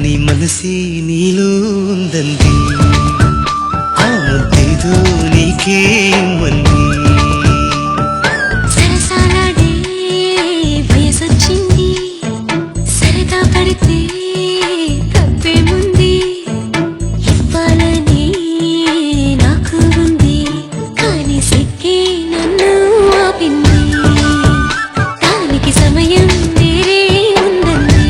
కాని మనసే నీలో ఉందంది ఆ ముద్దేదో నీకే మంది సరసాలాడే వయసొచ్చింది సరదా పడితే తప్పేముంది ఇవ్వాలని నాకు ఉంది కానీ సిక్కే నన్ను ఆపింది దానికి సమయం వేరే ఉందండి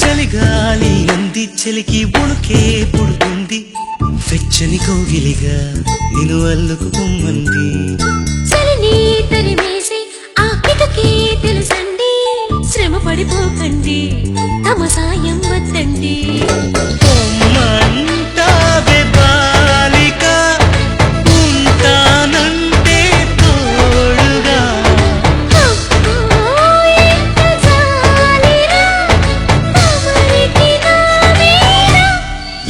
చలిగాలి అంది చలికి ఉణుకే పుడుతుంది వెచ్చని కోగిలిగా నేను అల్లుకుపోమంది చలిని తరిమేసి ఆ కిటకీ తెలుసండి శ్రమ పడిపోకండి తమ సాయం వద్దండి పొమ్మంటావే బాలిక ఉంటానంటే తోడుగా ఎంత జాలిరా తమరికి నా మీద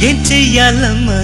ఏం చెయ్యాలమ్మా